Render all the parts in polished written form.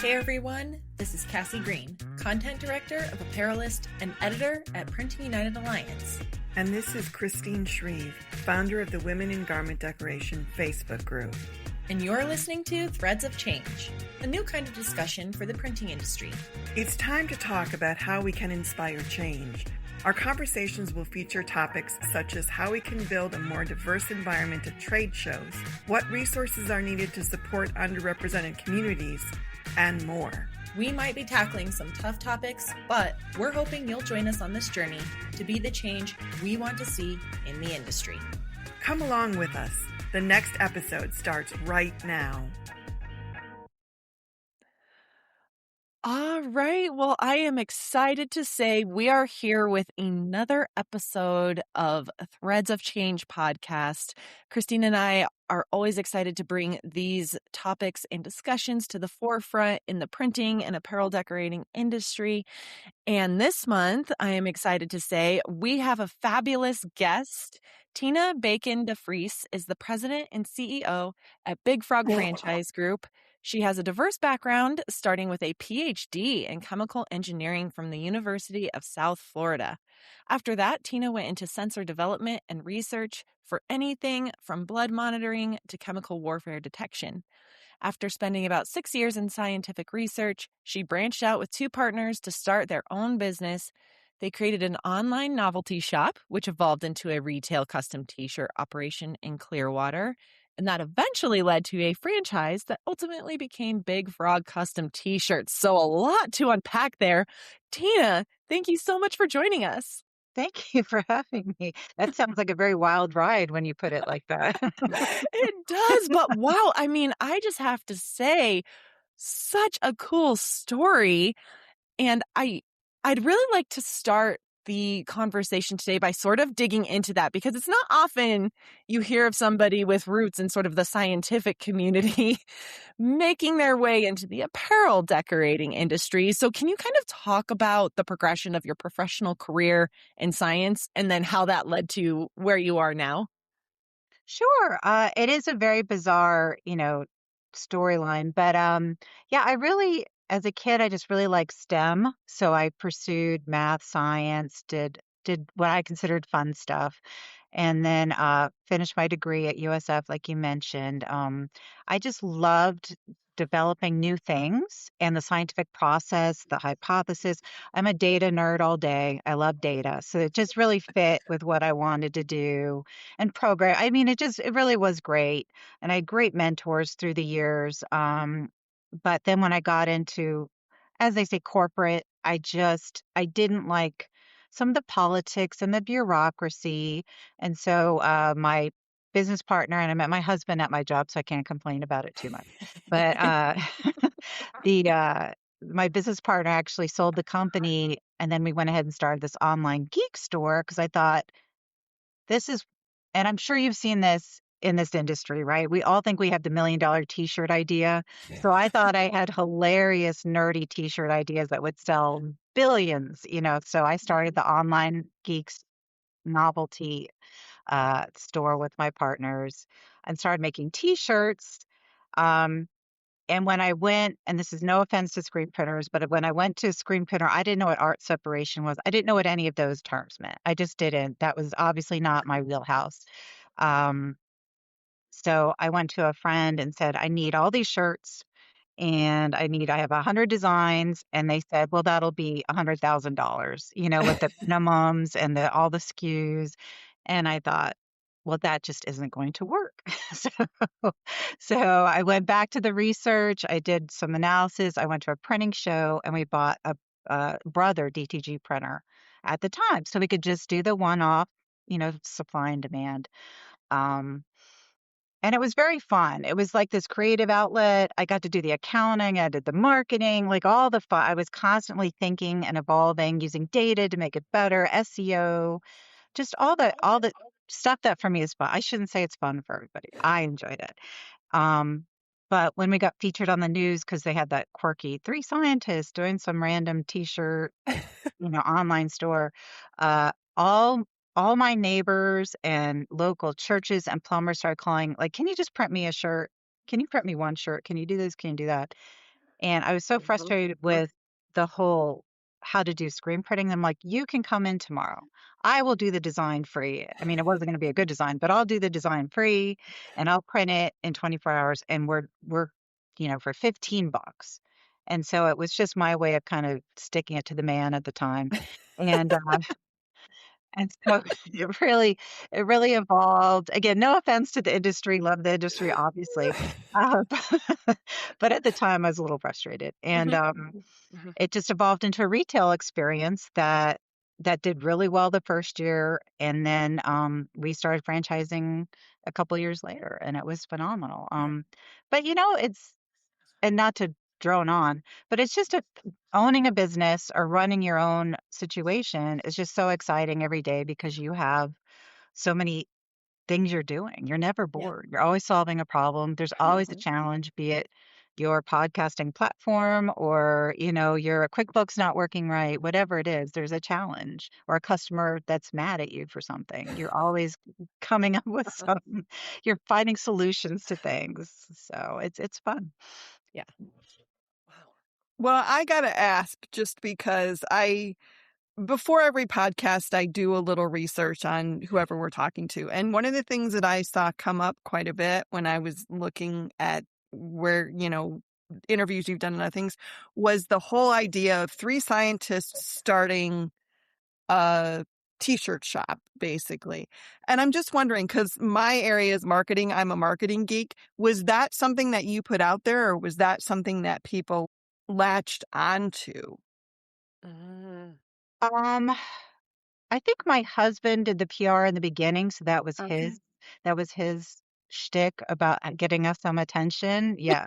Hey everyone, this is Cassie Green, Content Director of Apparelist and Editor at Printing United Alliance. And this is Christine Shreve, founder of the Women in Garment Decoration Facebook group. And you're listening to Threads of Change, a new kind of discussion for the printing industry. It's time to talk about how we can inspire change. Our conversations will feature topics such as how we can build a more diverse environment at trade shows, what resources are needed to support underrepresented communities, and more. We might be tackling some tough topics, but we're hoping you'll join us on this journey to be the change we want to see in the industry. Come along with us. The next episode starts right now. All right. Well, I am excited to say we are here with another episode of Threads of Change podcast. Christine and I are always excited to bring these topics and discussions to the forefront in the printing and apparel decorating industry. And this month, I am excited to say we have a fabulous guest. Tina Bacon DeFries is the president and CEO at Big Frog Franchise Group. She has a diverse background, starting with a PhD in chemical engineering from the University of South Florida. After that, Tina went into sensor development and research for anything from blood monitoring to chemical warfare detection. After spending about 6 years in scientific research, she branched out with two partners to start their own business. They created an online novelty shop, which evolved into a retail custom t-shirt operation in Clearwater. And that eventually led to a franchise that ultimately became Big Frog Custom T-Shirts. So a lot to unpack there. Tina, thank you so much for joining us. Thank you for having me. That sounds like a very wild ride when you put it like that. It does, but wow. I mean, I just have to say, such a cool story. And I'd really like to start the conversation today by sort of digging into that, because it's not often you hear of somebody with roots in sort of the scientific community making their way into the apparel decorating industry. So can you kind of talk about the progression of your professional career in science and then how that led to where you are now? Sure. It is a very bizarre, storyline, but yeah, as a kid, I just really liked STEM. So I pursued math, science, did what I considered fun stuff, and then finished my degree at USF, like you mentioned. I just loved developing new things and the scientific process, the hypothesis. I'm a data nerd all day. I love data. So it just really fit with what I wanted to do and program. I mean, it really was great. And I had great mentors through the years. But then when I got into, as they say, corporate, I didn't like some of the politics and the bureaucracy. And so my business partner, and I met my husband at my job, so I can't complain about it too much. But my business partner actually sold the company, and then we went ahead and started this online geek store because I thought this is, and I'm sure you've seen this in this industry, right? We all think we have the $1 million t-shirt idea. So I thought I had hilarious, nerdy t-shirt ideas that would sell billions, So I started the online geeks novelty store with my partners and started making t-shirts. And when I went, and this is no offense to screen printers, but when I went to screen printer, I didn't know what art separation was. I didn't know what any of those terms meant. I just didn't. That was obviously not my wheelhouse. So I went to a friend and said, I need all these shirts and I have 100 designs. And they said, well, that'll be $100,000, with the minimums and all the SKUs. And I thought, well, that just isn't going to work. So I went back to the research. I did some analysis. I went to a printing show and we bought a Brother DTG printer at the time. So we could just do the one-off, supply and demand. And it was very fun. It was like this creative outlet. I got to do the accounting. I did the marketing, like all the fun. I was constantly thinking and evolving, using data to make it better, SEO, just all the stuff that for me is fun. I shouldn't say it's fun for everybody. I enjoyed it. But when we got featured on the news, because they had that quirky 3 scientists doing some random t-shirt, online store, all my neighbors and local churches and plumbers started calling, like, can you just print me a shirt? Can you print me one shirt? Can you do this? Can you do that? And I was so Mhm. frustrated with the whole how to do screen printing. I'm like, you can come in tomorrow. I will do the design free. I mean, it wasn't going to be a good design, but I'll do the design free and I'll print it in 24 hours and we're for $15. And so it was just my way of kind of sticking it to the man at the time. And and so it really evolved. Again, no offense to the industry, love the industry, obviously. Uh, but at the time, I was a little frustrated, and Mhm. Mhm. it just evolved into a retail experience that did really well the first year, and then we started franchising a couple years later, and it was phenomenal. But it's and not to drone on, but it's just owning a business or running your own situation is just so exciting every day because you have so many things you're doing. You're never Yeah. bored. You're always solving a problem. There's always a challenge, be it your podcasting platform or, your QuickBooks not working right, whatever it is, there's a challenge or a customer that's mad at you for something. You're always coming up with you're finding solutions to things. So it's fun. Yeah. Wow. Well, I gotta ask just because before every podcast, I do a little research on whoever we're talking to. And one of the things that I saw come up quite a bit when I was looking at where, interviews you've done and other things was the whole idea of three scientists starting a t-shirt shop, basically. And I'm just wondering, because my area is marketing, I'm a marketing geek. Was that something that you put out there, or was that something that people latched onto? Mm. Um, I think my husband did the PR in the beginning, so that was Okay. his shtick about getting us some attention. Yeah.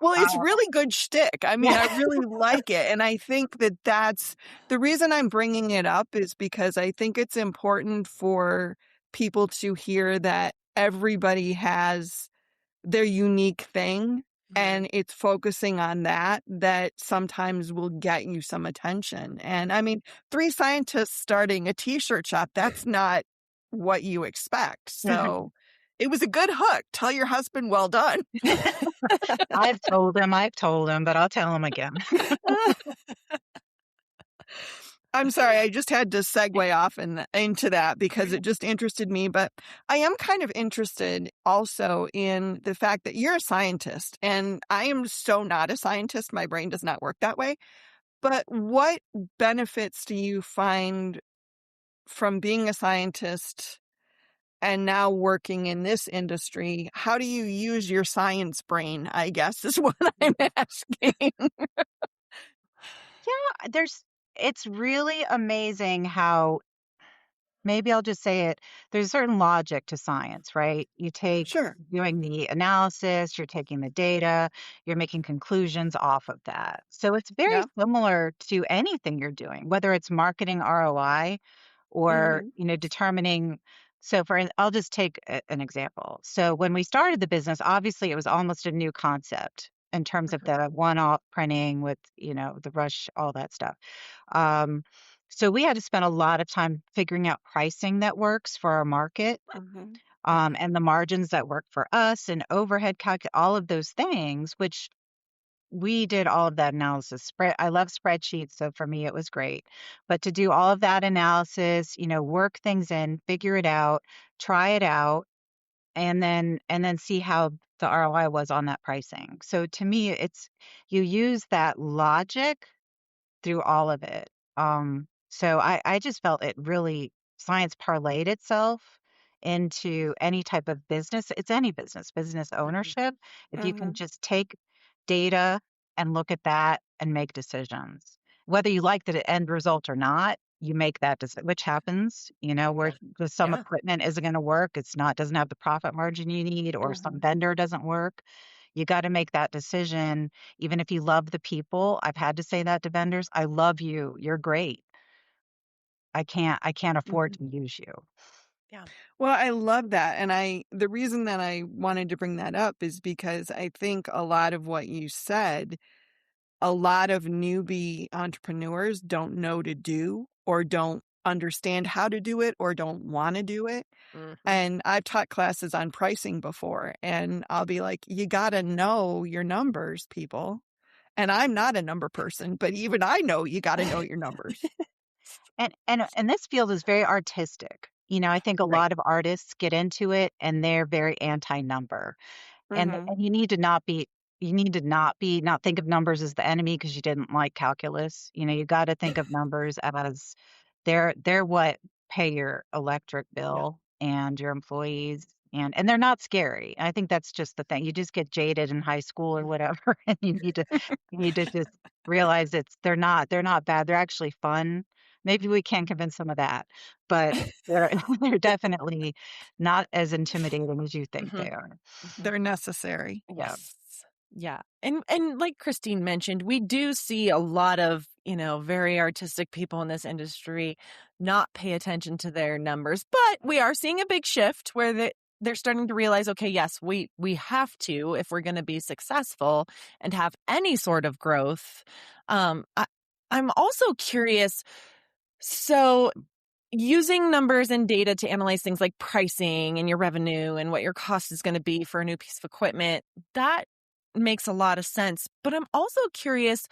Well, Uh, it's really good shtick. I mean, yeah. I really like it. And I think that that's the reason I'm bringing it up is because I think it's important for people to hear that everybody has their unique thing. Mhm. And it's focusing on that sometimes will get you some attention. And I mean, three scientists starting a t-shirt shop, that's not what you expect. So it was a good hook. Tell your husband, well done. I've told him, but I'll tell him again. I'm sorry, I just had to segue off into that because it just interested me. But I am kind of interested also in the fact that you're a scientist, and I am so not a scientist. My brain does not work that way. But what benefits do you find from being a scientist and now working in this industry? How do you use your science brain, I guess, is what I'm asking. Yeah, it's really amazing how maybe I'll just say it. There's a certain logic to science, right? You take Sure. doing the analysis, you're taking the data, you're making conclusions off of that. So it's very Yeah. similar to anything you're doing, whether it's marketing ROI or, Hmm. determining. So I'll just take an example. So when we started the business, obviously it was almost a new concept in terms of the one-off printing with, the rush, all that stuff. Um, so we had to spend a lot of time figuring out pricing that works for our market, Hmm. Yeah. and the margins that work for us and overhead all of those things, which we did all of that analysis. I love spreadsheets, so for me it was great. But to do all of that analysis, work things in, figure it out, try it out, and then see how the ROI was on that pricing. So to me, it's you use that logic through all of it. So I just felt it really science parlayed itself into any type of business. It's any business Mhm. ownership. If you can Hmm. just take data and look at that and make decisions, whether you like the end result or not, you make that decision, which happens, where Yeah. some Yeah. equipment isn't going to work. It's not, doesn't have the profit margin you need, or some Hmm. vendor doesn't work. You got to make that decision even if you love the people. I've had to say that to vendors. I love you. You're great. I can't afford Hmm. to use you. Yeah. Well, I love that. And the reason that I wanted to bring that up is because I think a lot of what you said, a lot of newbie entrepreneurs don't know to do or don't understand how to do it or don't want to do it. Mhm. And I've taught classes on pricing before, and I'll be like, you got to know your numbers, people. And I'm not a number person, but even I know you got to know your numbers. And this field is very artistic. I think a Right. lot of artists get into it and they're very anti-number. And you need to not think of numbers as the enemy because you didn't like calculus. You got to think of numbers as they're what pay your electric bill and your employees, and they're not scary. I think that's just the thing. You just get jaded in high school or whatever, and you need to just realize they're not bad. They're actually fun. Maybe we can convince some of that, but they're they're definitely not as intimidating as you think they are. They're necessary. Yeah. Yes. Yeah. And like Christine mentioned, we do see a lot of, very artistic people in this industry not pay attention to their numbers, but we are seeing a big shift where they're starting to realize, okay, yes, we have to, if we're going to be successful and have any sort of growth. I'm also curious. So using numbers and data to analyze things like pricing and your revenue and what your cost is going to be for a new piece of equipment, that makes a lot of sense. But I'm also curious,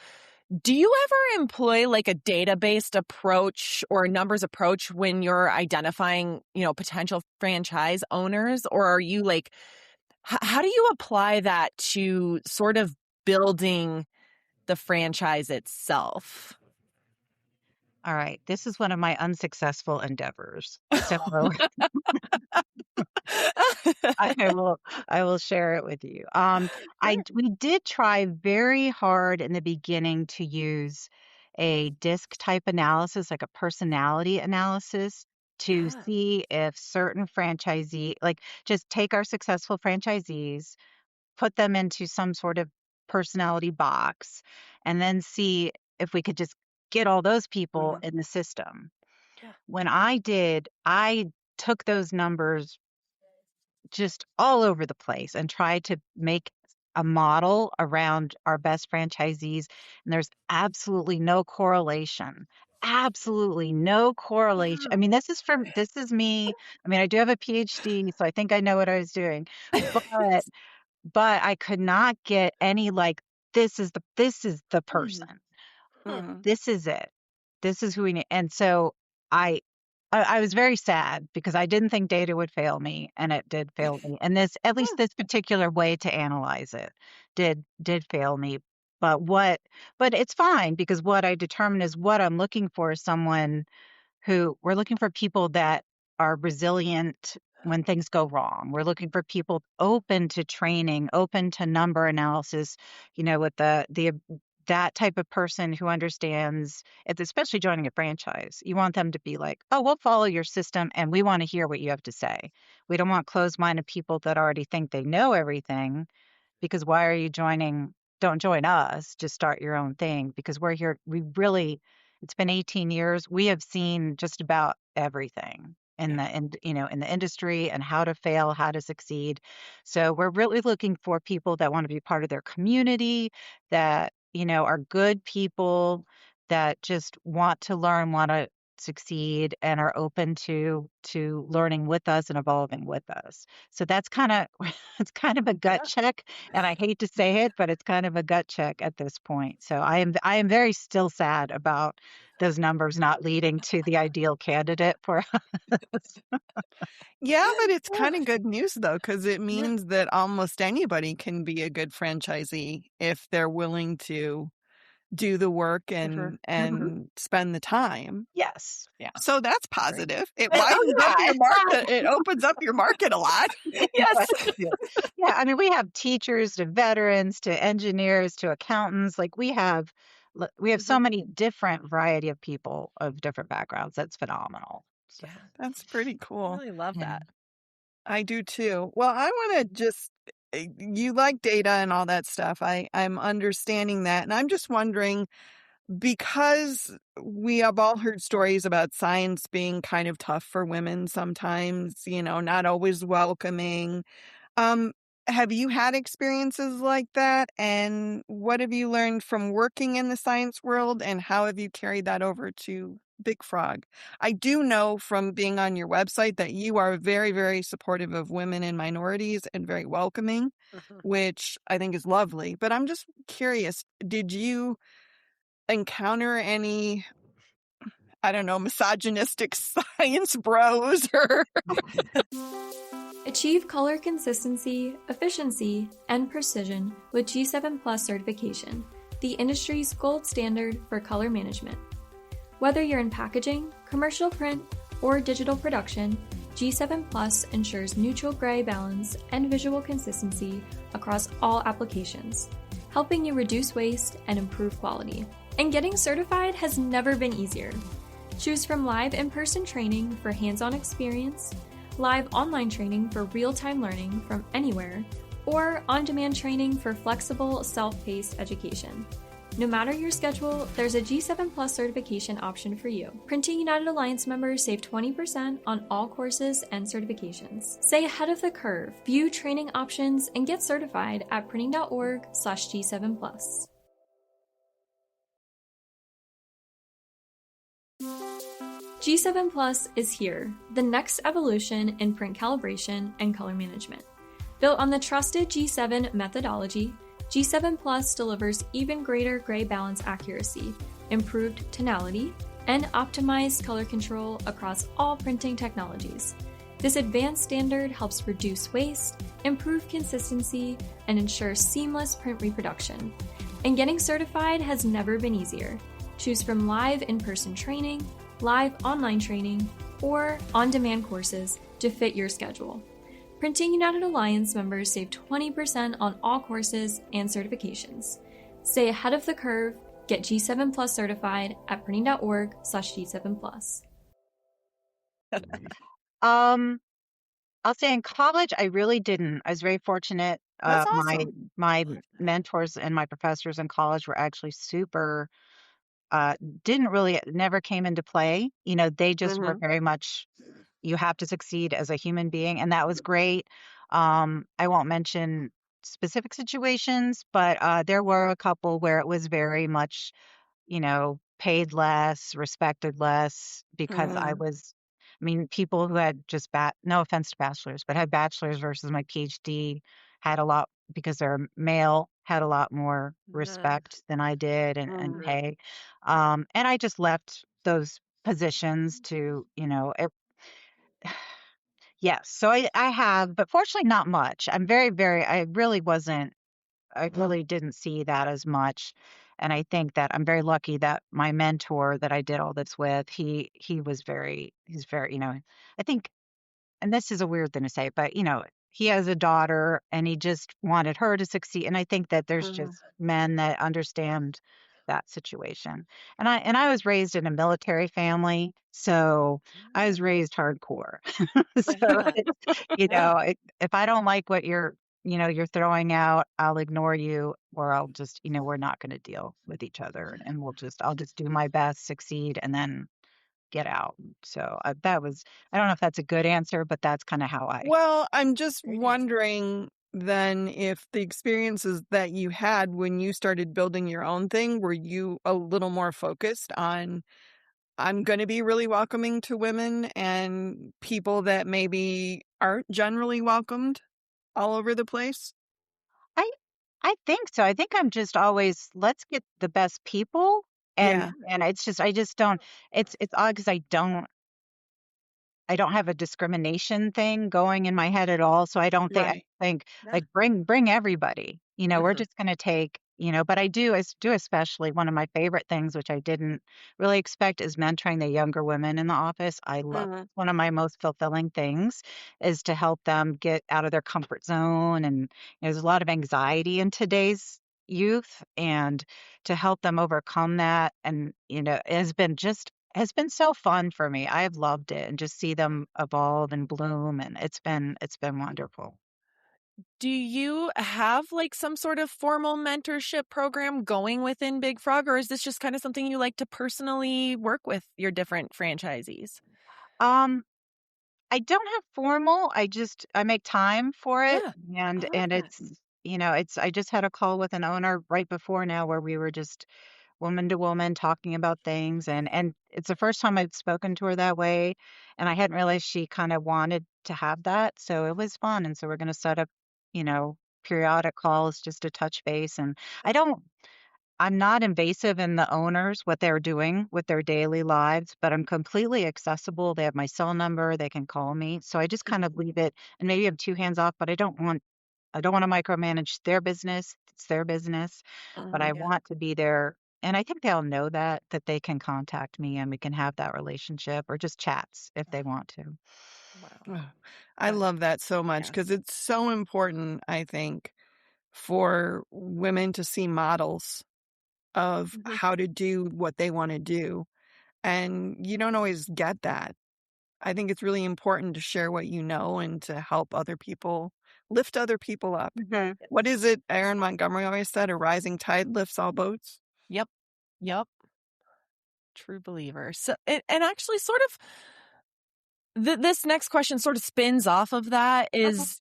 do you ever employ like a data-based approach or a numbers approach when you're identifying, potential franchise owners? Or are you like, how do you apply that to sort of building the franchise itself? All right. This is one of my unsuccessful endeavors. So I will share it with you. We did try very hard in the beginning to use a disc type analysis, like a personality analysis, to see if certain franchisee, like just take our successful franchisees, put them into some sort of personality box, and then see if we could just get all those people in the system. When I took those numbers just all over the place and tried to make a model around our best franchisees. And there's absolutely no correlation. Absolutely no correlation. I mean, this is me. I mean, I do have a PhD, so I think I know what I was doing. But I could not get any like this is the person. This is it. This is who we need. And so I I was very sad because I didn't think data would fail me, and it did fail me. And at least this particular way to analyze it did fail me. But it's fine because what I determined is what I'm looking for is someone who we're looking for people that are resilient when things go wrong. We're looking for people open to training, open to number analysis, with that type of person who understands it's especially joining a franchise. You want them to be like, oh, we'll follow your system and we want to hear what you have to say. We don't want closed-minded people that already think they know everything, because why are you joining? Don't join us. Just start your own thing, because we're here. It's been 18 years. We have seen just about everything in the industry and how to fail, how to succeed. So we're really looking for people that want to be part of their community, that, are good people, that just want to learn, want to succeed, and are open to learning with us and evolving with us. So that's kind of it's kind of a gut check, and I hate to say it, but it's kind of a gut check at this point. So I am very still sad about those numbers not leading to the ideal candidate for us. Yeah, but it's kind of good news though, because it means that almost anybody can be a good franchisee if they're willing to do the work and spend the time. Yes. Yeah. So that's positive. It Oh, widens up yeah, your market. It opens up your market a lot. Yes. Yeah. I mean, we have teachers to veterans to engineers to accountants. Like we have so many different variety of people of different backgrounds. That's phenomenal. So, Yeah. That's pretty I cool. really love yeah. that. I do too. Well, I want to just, you like data and all that stuff. I'm understanding that. And I'm just wondering, because we have all heard stories about science being kind of tough for women sometimes, not always welcoming. Have you had experiences like that? And what have you learned from working in the science world? And how have you carried that over to Big Frog. I do know from being on your website that you are very, very supportive of women and minorities and very welcoming, which I think is lovely. But I'm just curious, did you encounter any, I don't know, misogynistic science bros or Achieve color consistency, efficiency, and precision with G7 Plus certification, the industry's gold standard for color management. Whether you're in packaging, commercial print, or digital production, G7 Plus ensures neutral gray balance and visual consistency across all applications, helping you reduce waste and improve quality. And getting certified has never been easier. Choose from live in-person training for hands-on experience, live online training for real-time learning from anywhere, or on-demand training for flexible, self-paced education. No matter your schedule, there's a G7 Plus certification option for you. Printing United Alliance members save 20% on all courses and certifications. Stay ahead of the curve, view training options, and get certified at printing.org/G7 Plus. G7 Plus is here, the next evolution in print calibration and color management. Built on the trusted G7 methodology, G7 Plus delivers even greater gray balance accuracy, improved tonality, and optimized color control across all printing technologies. This advanced standard helps reduce waste, improve consistency, and ensure seamless print reproduction. And getting certified has never been easier. Choose from live in-person training, live online training, or on-demand courses to fit your schedule. Printing United Alliance members save 20% on all courses and certifications. Stay ahead of the curve, get G7 Plus certified at printing.org/G7 Plus. I'll say in college, I really didn't. I was very fortunate. That's My awesome. my mentors and my professors in college were actually super didn't really never came into play. They just were very much, you have to succeed as a human being, and that was great. I won't mention specific situations, but there were a couple where it was very much, paid less, respected less because I mean, people who had just no offense to bachelors, but had bachelors versus my PhD had a lot because they're male, had a lot more respect than I did and pay. And I just left those positions to, yes. So I have, but fortunately not much. I'm very, very, I really didn't see that as much. And I think that I'm very lucky that my mentor that I did all this with, he's very, I think, and this is a weird thing to say, but he has a daughter and he just wanted her to succeed. And I think that there's just men that understand that situation. And I was raised in a military family, so I was raised hardcore. So if I don't like what you're throwing out, I'll ignore you, or I'll just, we're not going to deal with each other, and I'll just do my best, succeed, and then get out. So I don't know if that's a good answer, but that's kind of how Well, I'm just wondering then if the experiences that you had when you started building your own thing, were you a little more focused on, I'm going to be really welcoming to women and people that maybe aren't generally welcomed all over the place? I I think so. I think I'm just always, let's get the best people, and Yeah. it's just, I just don't, it's odd because I don't have a discrimination thing going in my head at all. So I Right. think like bring everybody. We're just going to take, but I do especially one of my favorite things, which I didn't really expect, is mentoring the younger women in the office. I love one of my most fulfilling things is to help them get out of their comfort zone. And there's a lot of anxiety in today's youth, and to help them overcome that. And, it has been so fun for me. I have loved it, and just see them evolve and bloom, and it's been wonderful. Do you have like some sort of formal mentorship program going within Big Frog, or is this just kind of something you like to personally work with your different franchisees? Um, I don't have formal. I make time for it, Yeah. and it's I just had a call with an owner right before now where we were just woman to woman talking about things, and it's the first time I'd spoken to her that way, and I hadn't realized she kind of wanted to have that, so it was fun. And so we're going to set up, you know, periodic calls just to touch base. And I don't I'm not invasive in the owners, what they're doing with their daily lives, but I'm completely accessible. They have my cell number, they can call me. So I just kind of leave it, and maybe I'm two hands off, but I don't want to micromanage their business. It's their business, but I Yeah. want to be there. And I think they'll know that they can contact me and we can have that relationship or just chats if they want to. Wow. Oh, I love that so much Yeah. because it's so important, I think, for women to see models of Mhm. how to do what they want to do. And you don't always get that. I think it's really important to share what you know and to help other people, lift other people up. Mhm. What is it Aaron Montgomery always said? A rising tide lifts all boats. Yep. Yep. True believer. So, and actually, sort of, this next question sort of spins off of that Okay. is,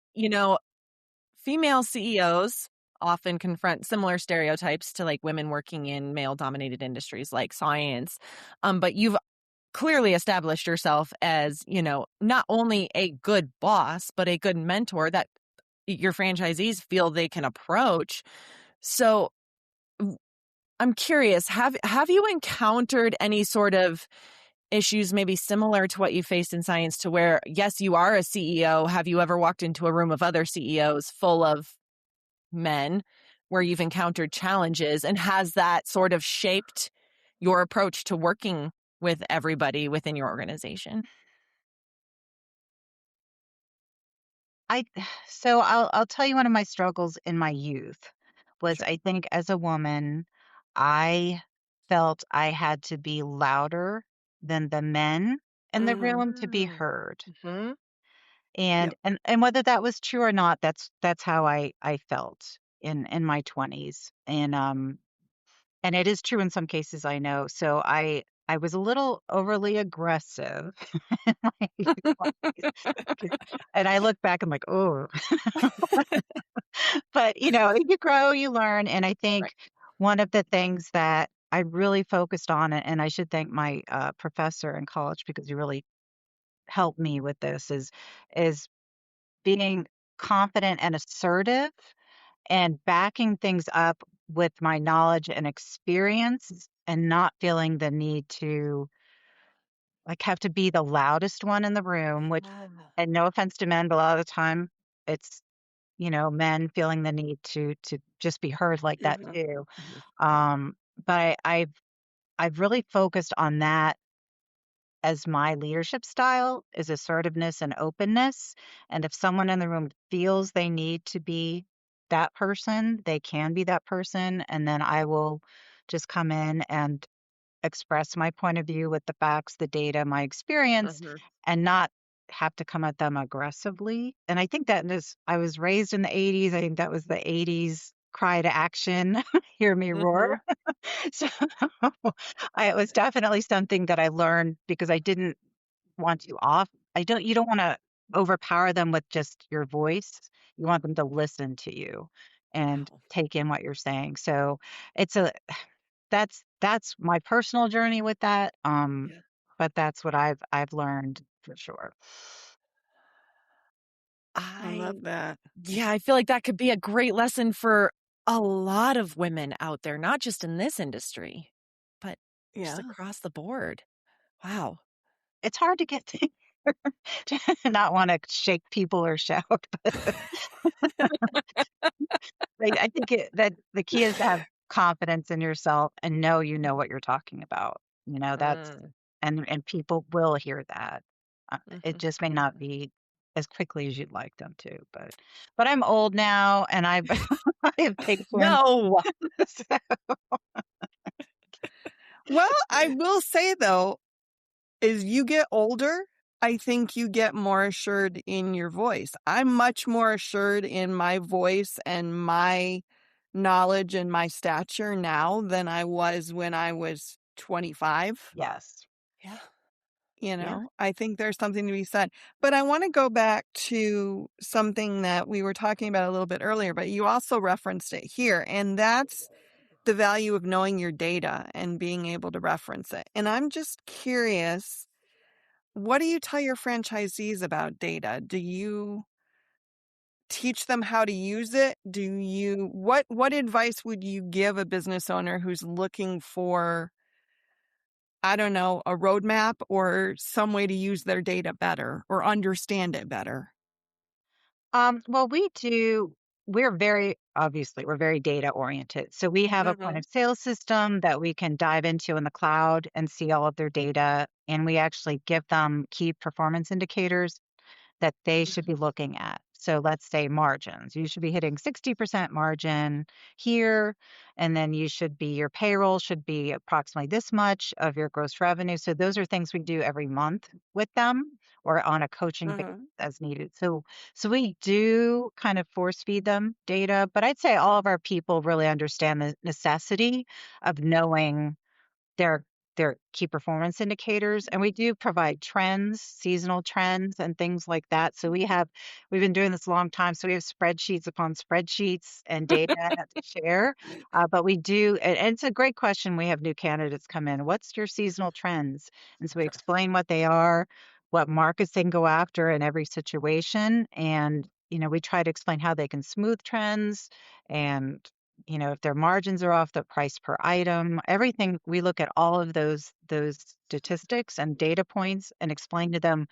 female CEOs often confront similar stereotypes to like women working in male dominated industries like science. But you've clearly established yourself as, not only a good boss, but a good mentor that your franchisees feel they can approach. So I'm curious, have you encountered any sort of issues maybe similar to what you faced in science to where, yes, you are a CEO. Have you ever walked into a room of other CEOs full of men where you've encountered challenges, and has that sort of shaped your approach to working with everybody within your organization? I so I'll tell you one of my struggles in my youth was, Sure. I think as a woman, I felt I had to be louder than the men in the room to be heard. Mm-hmm. And Yep. and whether that was true or not, that's how I felt in my 20s. And it is true in some cases, I know. So I was a little overly aggressive in my 20s. And I look back, I'm like, oh, but you grow, you learn. And I Right. think one of the things that I really focused on, and I should thank my professor in college because he really helped me with this, is being confident and assertive and backing things up with my knowledge and experience and not feeling the need to like have to be the loudest one in the room, which, and no offense to men, but a lot of the time it's, men feeling the need to just be heard like that Mhm. too. Mhm. Um, but I've really focused on that as my leadership style is assertiveness and openness. And if someone in the room feels they need to be that person, they can be that person. And then I will just come in and express my point of view with the facts, the data, my experience, Mhm. and not have to come at them aggressively. And I think that is, I was raised in the 80s. I think that was the 80s cry to action, hear me roar. Mhm. So it was definitely something that I learned because I didn't want you off. You don't want to overpower them with just your voice. You want them to listen to you and Wow. take in what you're saying. So it's a that's my personal journey with that. Yeah. But that's what I've learned for sure. I I love that. Yeah, I feel like that could be a great lesson for a lot of women out there, not just in this industry, but just Yeah. across the board. Wow. It's hard to get to not want to shake people or shout, but I think that the key is to have confidence in yourself and know you know what you're talking about. That's Mm. and people will hear that. It Mhm. just may not be as quickly as you'd like them to, but I'm old now and I have patience. No. So, Well, I will say though, as you get older, I think you get more assured in your voice. I'm much more assured in my voice and my knowledge and my stature now than I was when I was 25. yes. Yeah. Yeah. I think there's something to be said. But I want to go back to something that we were talking about a little bit earlier, but you also referenced it here. And that's the value of knowing your data and being able to reference it. And I'm just curious, what do you tell your franchisees about data? Do you teach them how to use it? What advice would you give a business owner who's looking for, I don't know, a roadmap or some way to use their data better or understand it better? Well, we're very data oriented. So we have a point Mhm. of sale system that we can dive into in the cloud and see all of their data. And we actually give them key performance indicators that they should be looking at. So let's say margins. You should be hitting 60% margin here, and then your payroll should be approximately this much of your gross revenue. So those are things we do every month with them or on a coaching basis Mhm. as needed. So we do kind of force feed them data, but I'd say all of our people really understand the necessity of knowing their key performance indicators, and we do provide trends, seasonal trends and things like that. So we've been doing this a long time, so we have spreadsheets upon spreadsheets and data to share. But we do, and it's a great question. We have new candidates come in. What's your seasonal trends? And so we explain what they are, what markets they can go after in every situation, and we try to explain how they can smooth trends and if their margins are off, the price per item, everything, we look at all of those statistics and data points and explain to them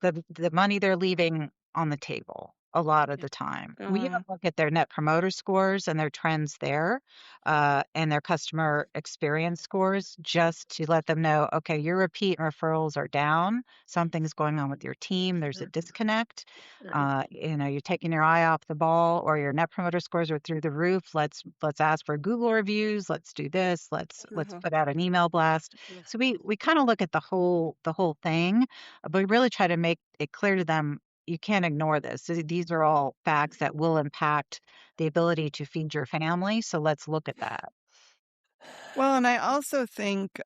the money they're leaving on the table a lot of the time. We even Mhm. look at their net promoter scores and their trends there, and their customer experience scores just to let them know, okay, your repeat and referrals are down. Something's going on with your team. There's a disconnect. You're taking your eye off the ball, or your net promoter scores are through the roof. Let's ask for Google reviews. Let's do this. Let's Mhm. put out an email blast. So we kind of look at the whole thing, but we really try to make it clear to them you can't ignore this. These are all facts that will impact the ability to feed your family. So let's look at that. Well, and I also think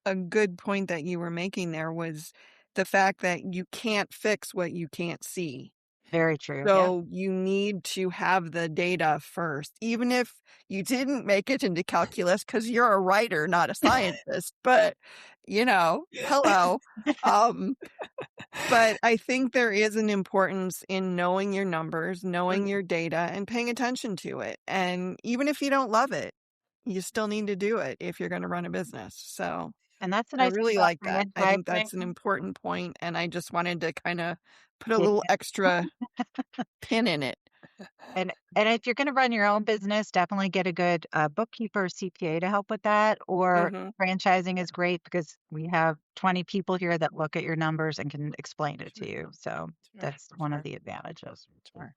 a good point that you were making there was the fact that you can't fix what you can't see. Very true. Yeah. So you need to have the data first, even if you didn't make it into calculus because you're a writer, not a scientist. But, hello. Um, but I think there is an importance in knowing your numbers, knowing your data, and paying attention to it. And even if you don't love it, you still need to do it if you're going to run a business. So And that's the I nice thing really about like that. I think that's an franchising. important point, and I just wanted to kind of put a Yeah. little extra pin in it. And if you're going to run your own business, definitely get a good bookkeeper or CPA to help with that. Or Mhm. franchising is great because we have 20 people here that look at your numbers and can explain it to you. So Sure, that's one of sure, the advantages. sure.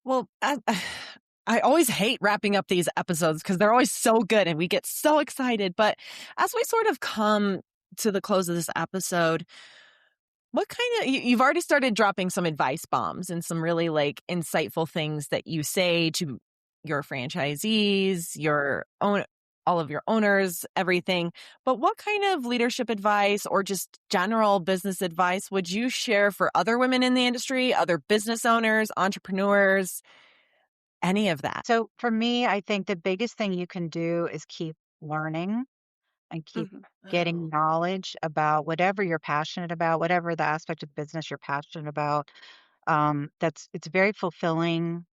Well, I always hate wrapping up these episodes because they're always so good and we get so excited. But as we sort of come to the close of this episode, what kind of, you've already started dropping some advice bombs and some really like insightful things that you say to your franchisees, all of your owners, everything. But what kind of leadership advice or just general business advice would you share for other women in the industry, other business owners, entrepreneurs, any of that? So for me, I think the biggest thing you can do is keep learning and keep Mhm. getting knowledge about whatever you're passionate about, whatever the aspect of business you're passionate about. It's very fulfilling.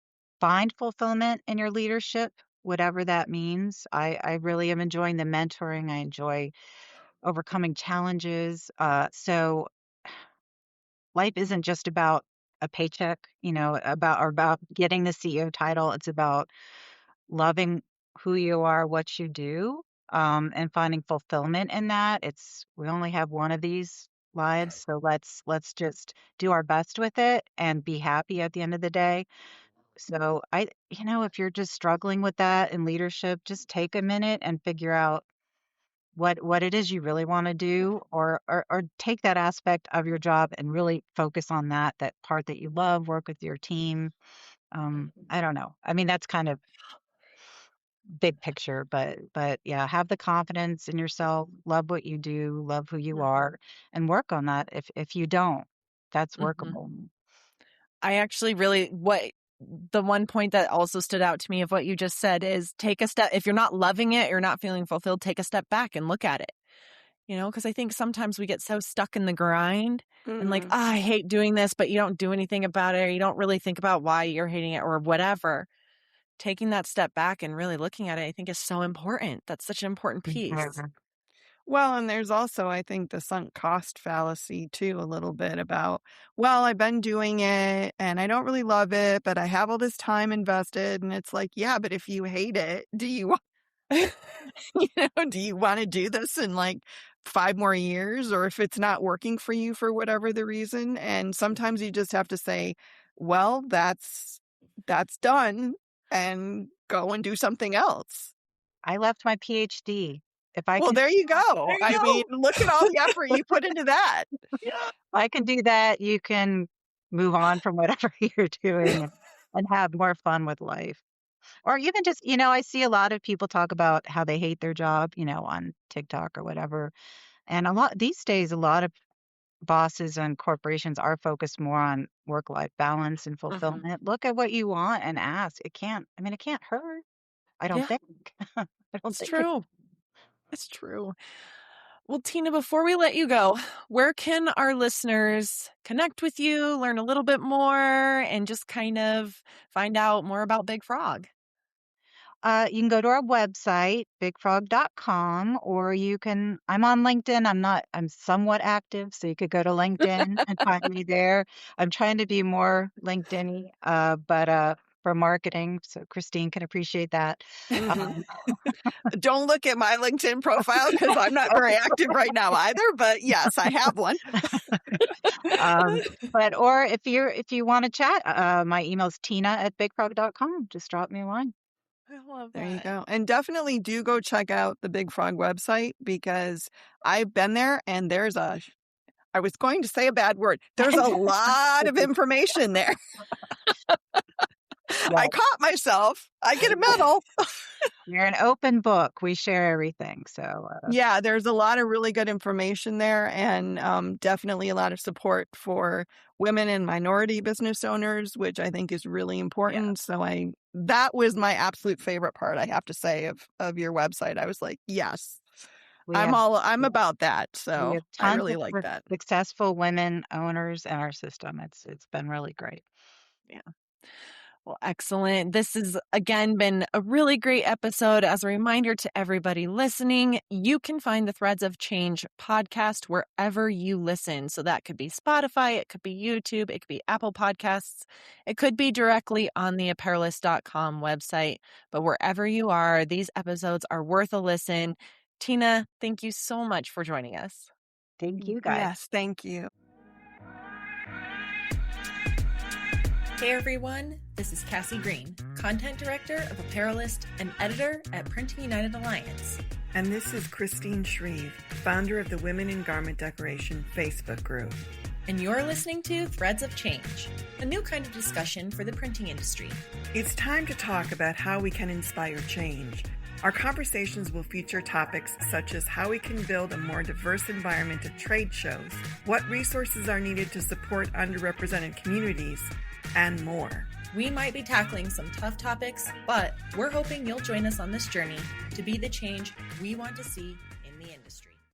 Find fulfillment in your leadership, whatever that means. I really am enjoying the mentoring. I enjoy overcoming challenges. So life isn't just about a paycheck, about getting the CEO title. It's about loving who you are, what you do, and finding fulfillment in that. We only have one of these lives, so let's just do our best with it and be happy at the end of the day. So if you're just struggling with that in leadership, just take a minute and figure out what it is you really want to do, or take that aspect of your job and really focus on that part that you love, work with your team. I don't know. I mean, that's kind of big picture, but yeah, have the confidence in yourself, love what you do, love who you are, and work on that. If you don't, that's Mhm. workable. I actually really, what the one point that also stood out to me of what you just said is take a step. If you're not loving it, you're not feeling fulfilled, take a step back and look at it. Because I think sometimes we get so stuck in the grind and like, I hate doing this, but you don't do anything about it, or you don't really think about why you're hating it or whatever. Taking that step back and really looking at it, I think is so important. That's such an important piece. Well, and there's also, I think, the sunk cost fallacy too, a little bit about, well, I've been doing it and I don't really love it, but I have all this time invested. And it's like, yeah, but if you hate it, do you want to do this in like 5 more years? Or if it's not working for you for whatever the reason? And sometimes you just have to say, well, that's done, and go and do something else. I left my PhD. There you go. I mean, look at all the effort you put into that. If I can do that, you can move on from whatever you're doing and have more fun with life. Or even just, I see a lot of people talk about how they hate their job, on TikTok or whatever. And these days, a lot of bosses and corporations are focused more on work-life balance and fulfillment. Look at what you want and ask. It can't hurt. I don't think. I don't think it's true. It's true. Well, Tina, before we let you go, where can our listeners connect with you, learn a little bit more, and just kind of find out more about Big Frog? You can go to our website, bigfrog.com, or I'm on LinkedIn. I'm somewhat active, so you could go to LinkedIn and find me there. I'm trying to be more LinkedIn-y, but for marketing, so Christine can appreciate that. Don't look at my LinkedIn profile because I'm not very active right now either, but yes, I have one. Or if you want to chat, my email's tina@bigfrog.com. Just drop me a line. I love that. There you go. And definitely do go check out the Big Frog website, because I've been there and I was going to say a bad word. There's a lot of information there. Yeah. I caught myself. I get a medal. You're an open book. We share everything. So yeah, there's a lot of really good information there, and definitely a lot of support for women and minority business owners, which I think is really important. Yeah. So that was my absolute favorite part, I have to say, of your website. I was like, yes, I'm about that. So I really like that. Successful women owners in our system. It's been really great. Yeah. Well, excellent. This has, again, been a really great episode. As a reminder to everybody listening, you can find the Threads of Change podcast wherever you listen. So that could be Spotify, it could be YouTube, it could be Apple Podcasts, it could be directly on the apparelist.com website. But wherever you are, these episodes are worth a listen. Tina, thank you so much for joining us. Thank you, guys. Yes, thank you. Hey everyone, this is Cassie Green, Content Director of Apparelist and Editor at Printing United Alliance. And this is Christine Shreve, founder of the Women in Garment Decoration Facebook group. And you're listening to Threads of Change, a new kind of discussion for the printing industry. It's time to talk about how we can inspire change. Our conversations will feature topics such as how we can build a more diverse environment at trade shows, what resources are needed to support underrepresented communities, and more. We might be tackling some tough topics, but we're hoping you'll join us on this journey to be the change we want to see in the industry.